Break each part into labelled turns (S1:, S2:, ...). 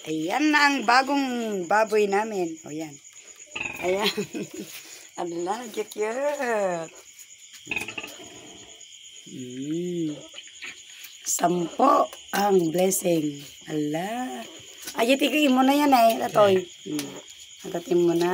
S1: Ayan na ang bagong baboy namin. O yan. Ayan. Ala, cute. Sampo ang blessing. Ala. Ay, tigay mo na yan eh. Atoy. Nagatin mo na.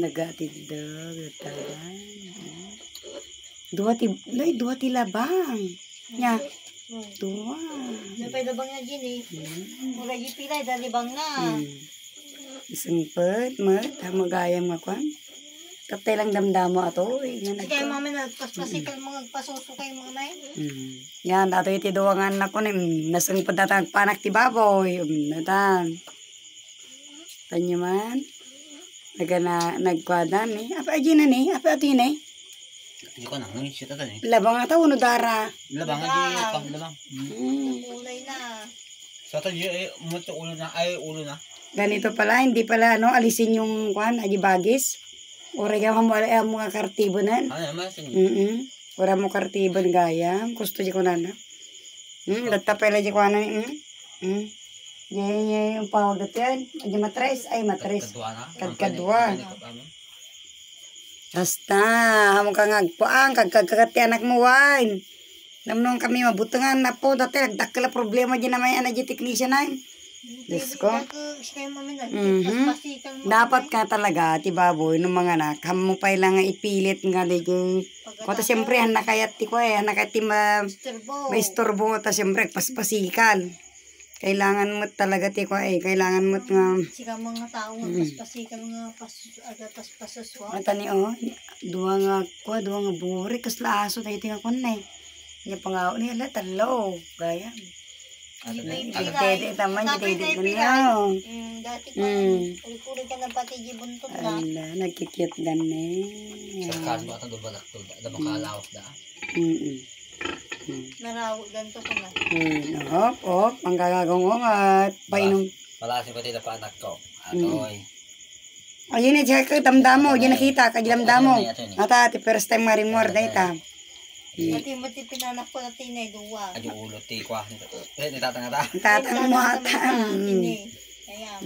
S1: Nagatid daw. Dua ti labang. Nya. Dua.
S2: Napay labang na dyan eh. Mura yung pilay, dalibang na.
S1: Isempet, magayam nga kwan. Kaptay lang damdamo ato.
S2: Kaya mami nagpaspasi ka mga pasuso kayo mga may.
S1: Yan, ato iti duwangan na ko nasengpet datang panak ti baboy. Natan. Tanyo man. Nagkwadan eh. Apa aja na ni? Apa ato yun eh?
S3: Hindi ko na, ngunit siya tatan eh.
S1: Labang ata, uno dara.
S3: Labang aja, labang.
S2: Kulay na.
S3: So ito ulo na, ulo na.
S1: Ganito pala, hindi pala alisin yung kwan, aji bagis. Ora ka mo mga kartibo nan.
S3: Ano naman sige.
S1: Ora mo kartibo gayam, gusto di ko na. Data pala di ko na Yan yung pawag dito yan. Aji matres, ay matres. Kadkadwa. Basta, hamong kang agpaang, kagkagkagati anak mo wine. Namnong kami mabutangan na po, dati nagdakila problema dyan naman yan, aji technician na yun. Diyos ko. Dapat ka talaga, ti baboy, nung mga anak, hamo pa lang ipilit nga di ko. Kota siyempre, anak kayat ti ko anak kayat ti maistorbo, ta siyempre, paspasikal. Kailangan mo talaga ti ko kailangan mo nga.
S2: Sika mga tao nga paspasikal nga paspasaswa.
S1: Mata ni duwa nga buri, kasla aso tayo tinga ko na eh. Yung pangao niya, talo, gaya. Dede taman dede ganaw.
S2: Dati ka kulit ka ng pati buntot na.
S1: Ala, nagkikit dan eh.
S3: Sarkan mo ata do balak to, da makalaos da.
S2: Maraw ganto ko na.
S1: Hop, ang gagagong at painom.
S3: Palasin pati na pa anak ko. Atoy.
S1: Ayun check ko damdamo, yun nakita ka damdamo. Ata ti first time marimor data.
S2: Mati pinanak ko na tinay duwa.
S3: Ayo ulo ti kwa. Nitatang ata.
S1: Tatang mo ata.
S2: Ayan.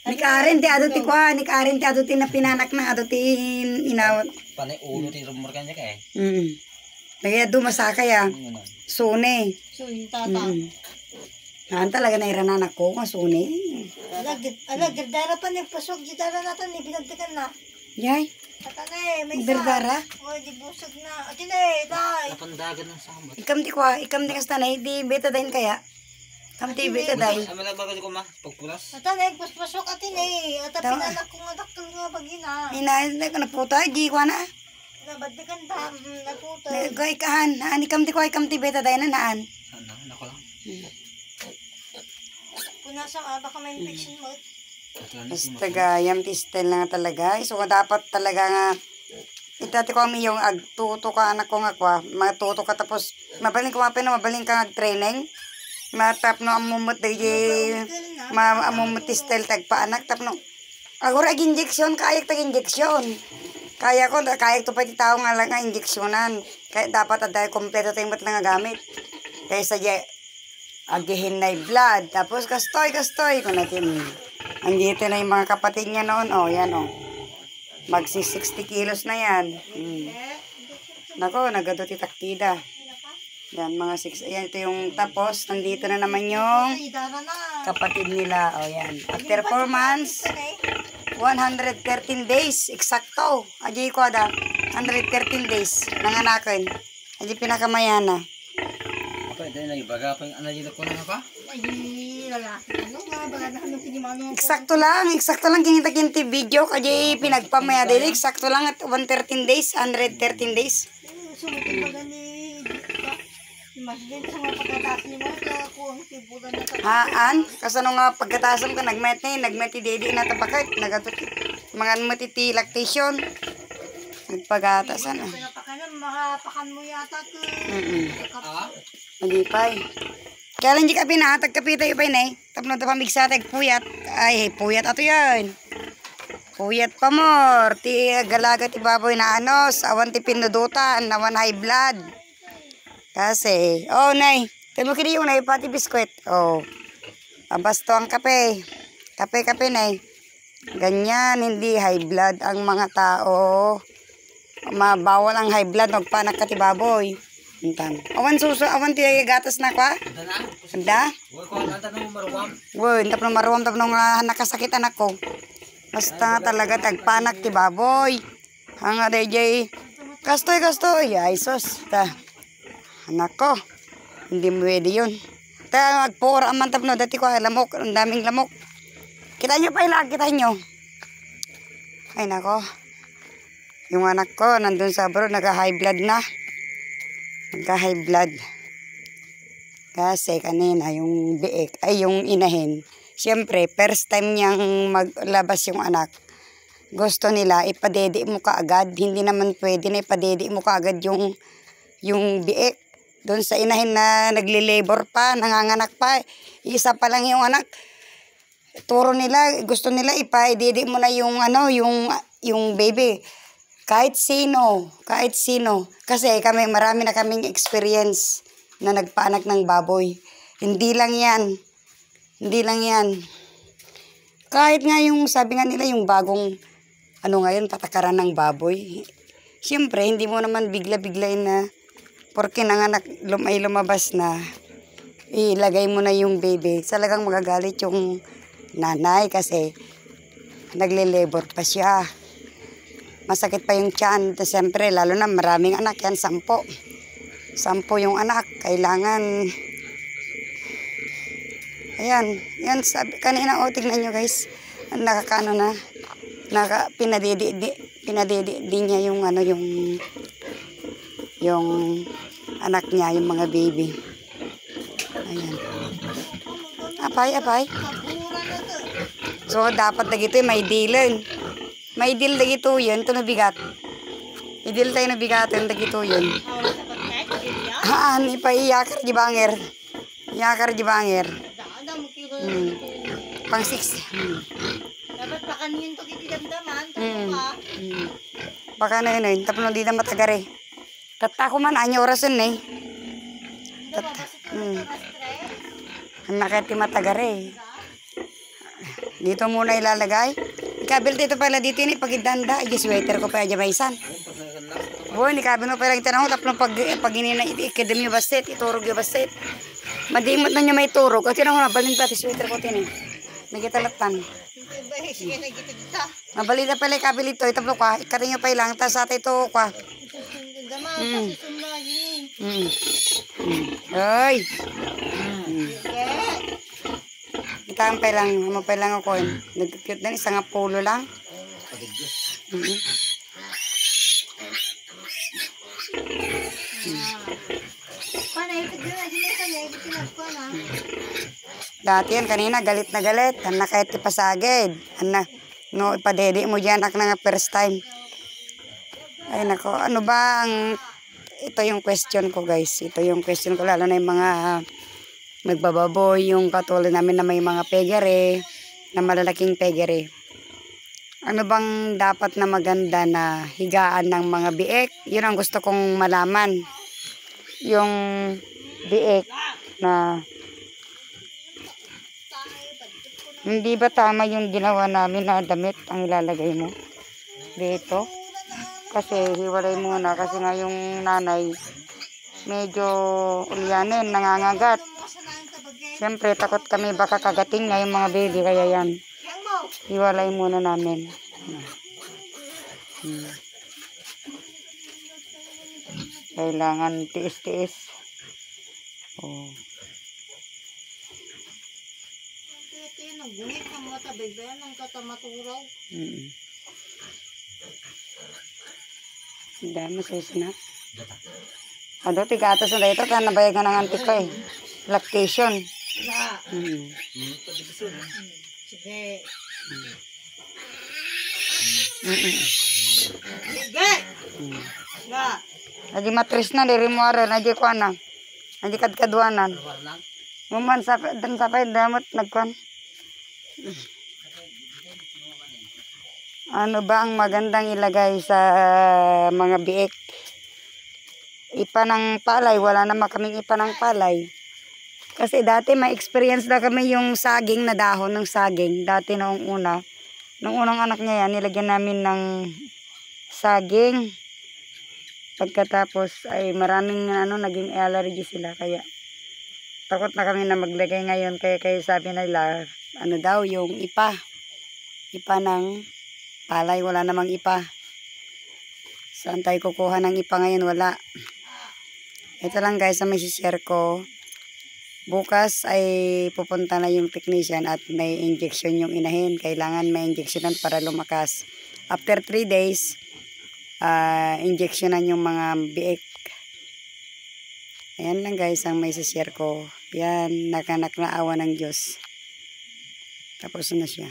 S1: Ni Karen ti ado ti kwa, ni Karen ti ado ti na pinanak na ado ti inawat.
S3: Panay ulo ti rumor kanya kay.
S1: Kaya dumasaka ya. Sune.
S2: So yung tatang.
S1: Talaga na iranan ako nga sune.
S2: Ala gardara pa nagpasok gitara natin ni binagdagan na.
S1: Yay.
S2: Tatane, may
S1: Gardara.
S2: O di busog na. Atine, dai.
S3: Napandagan ng samot.
S1: Ikam di kasta na di beta dahin kaya. Kam ti beta dahin.
S3: Ay malagbago ko ma pagpulas.
S2: Tatane, paspasok atine. Ata pinanak ko nga daktal nga bagina.
S1: Inain na ko na puta di ko na.
S2: Nabaddagan ta naputo.
S1: Goy kahan, ani kam ti beta dahin na naan.
S3: Nako lang.
S2: Punasa ka baka may infection mo.
S1: Basta gayam ti style na nga talaga. So dapat talaga nga itati ko kami yung agtuto ka anak ko nga kwa. Matuto ka tapos mabaling ka training. Matap no amumot di amumot ti style tagpa anak tap no. Agora injection kayak tag injection. Kaya to pa ti tao nga lang nga injeksyonan. Kaya dapat aday kompleto tayong mat nga gamit. Kaya sadya agihin na blood. Tapos kastoy kung natin. Andito na yung mga kapatid niya noon. Yan Magsi 60 kilos na yan. Nako, nagado ti taktida. Yan, mga 6. Ayan, ito yung tapos. Nandito na naman yung kapatid nila. Yan. After 4 months, 113 days. Eksakto. Aji ko 113 days. Nanganakin. Aji pinakamayana.
S3: Ako, ito na ibaga pa yung anay ko na pa.
S1: Eksakto lang kinita-kinti video kaya pinagpamaya dili eksakto lang at 113 days 113 days. Kasano nga pagkatasan ka nagmet dedi na tapakat nagatot mga matiti lactation nagpagatasan
S2: Makapakan mo yata to.
S1: Malipay. Kaya lang di ka pinahatag kapita yung painay. Tapno ito pamigsatag puyat. Ay, puyat ato yan. Puyat pa more. Ti galaga ti baboy na awan ti pinudutan. Nawan high blood. Kasi, nay. Temo kini yung nay pati biskwit. Basto ang kape. Kape na eh. Ganyan, hindi high blood ang mga tao. Mabawal ang high blood, magpanak ka ti baboy. Awan suso, awan ti gatas na kwa?
S3: Ito na.
S1: Anda?
S3: Huwag ko ang tanong mo maruwam.
S1: Woy, tapno maruwam, tapno nga nakasakit anak ko. Basta talaga tagpanak ti baboy. Hanga DJ. Kastoy. Ay sos. Anak ko. Hindi mo pwede yun. Magpura man tapno. Dati ko lamok. Ang daming lamok. Kita nyo pa ilang. Kita nyo. Ay nako. Yung anak ko nandun sa abroad. Nagka-high blood na. Nagka-high blood. Kasi kanina yung biik. Ay yung inahin. Siyempre first time niyang maglabas yung anak. Gusto nila ipadedi mo kaagad. Hindi naman pwede na ipadedi mo kaagad yung biik. Doon sa inahin na nagli-labor pa, nanganganak pa. Isa pa lang yung anak. Turo nila, gusto nila ipadedi mo na yung yung baby. Kahit sino. Kasi marami na kaming experience na nagpaanak ng baboy. Hindi lang yan. Kahit nga yung sabi nga nila yung bagong ngayon, patakaran ng baboy. Siyempre, hindi mo naman bigla-biglain na porque nanganak ay lumabas na ilagay mo na yung baby. Talagang magagalit yung nanay kasi nagle-labor pa siya. Masakit pa yung tiyan. Siyempre, lalo na maraming anak yan, 10. 10 yung anak. Kailangan ayan, yan sabi kanina tignan nyo guys. Nakakaano na. Pinadidi niya yung yung anak niya, yung mga baby. Ayan. Apay. So dapat dagito may dealen. May deal dagito yun, ito nabigat. I-deal tayo nabigatan dagito yun. Ni pa iyakar di banger. Pang 6.
S2: Dapat pa kanyan to kitidamdaman.
S1: Baka na yun tapos di na matagari. Tata ko man, anyo orasan eh. Nakati matagari. Dito muna ilalagay. Ikabil dito pala dito ni pagidanda. Ay, sweater ko pa dyan maisan. Boy, ni kabil mo pala yung tanong. Tapos pag inina ikidam yung basit, iturog yung basit. Madimot na niya may turog. At yun ako nabalin pa, sweater ko tin eh. Nagitalatan. Nabalin na pala yung kabil ito. Itaplo ka, ikarin nyo pa ilang. Tapos ata ito ka. Ay. Kita pa lang, mapailang ako. Nag-cute na isang pulo lang. Dati yan kanina galit na galit. Anak kahit ipasagid. Anak, no, ipadede mo dyan anak na first time. Ay nako, ano ba ang ito yung question ko guys. Ito yung question ko lalo na yung mga magbababoy, yung katulad namin na may mga pegere, na malalaking pegere. Ano bang dapat na maganda na higaan ng mga biek? Yun ang gusto kong malaman. Yung biek na hindi ba tama yung ginawa namin na damit ang ilalagay mo dito? Kasi hiwalay muna kasi nga yung nanay medyo ulyanin, nangangagat. Siyempre takot kami baka kagating nga yung mga baby kaya yan. Hiwalay muna namin. Kailangan tiis-tiis. Oh.
S2: Naggunit ng mata, bebe, ng katamaturaw.
S1: Hindi mo susunod. Ado, tigatas na dito. Kaya nabayagan ng antik ko eh. Lactation.
S2: Sige.
S1: Lagi matris na, diri mo ara, lagi ko na. Lagi kadkadwanan. Muman dan sapay damot nagkuan. Ano ba ang magandang ilagay sa mga biik? Ipa ng palay, wala naman kaming ipa ng palay. Kasi dati may experience na kami yung saging na dahon ng saging. Dati noong una. Nung unang anak niya yan, nilagyan namin ng saging. Pagkatapos ay maraming naging allergy sila. Kaya takot na kami na maglagay ngayon. Kaya sabi nila, daw yung ipa. Ipa ng palay. Wala namang ipa. Saan tayo kukuha ng ipa ngayon? Wala. Ito lang guys ang may share ko. Bukas ay pupunta na yung technician at may injection yung inahin. Kailangan may injectionan para lumakas. After 3 days, injectionan yung mga biik. Ayan lang guys ang may share ko. Yan, nakanak na awa ng Diyos. Tapos na siya.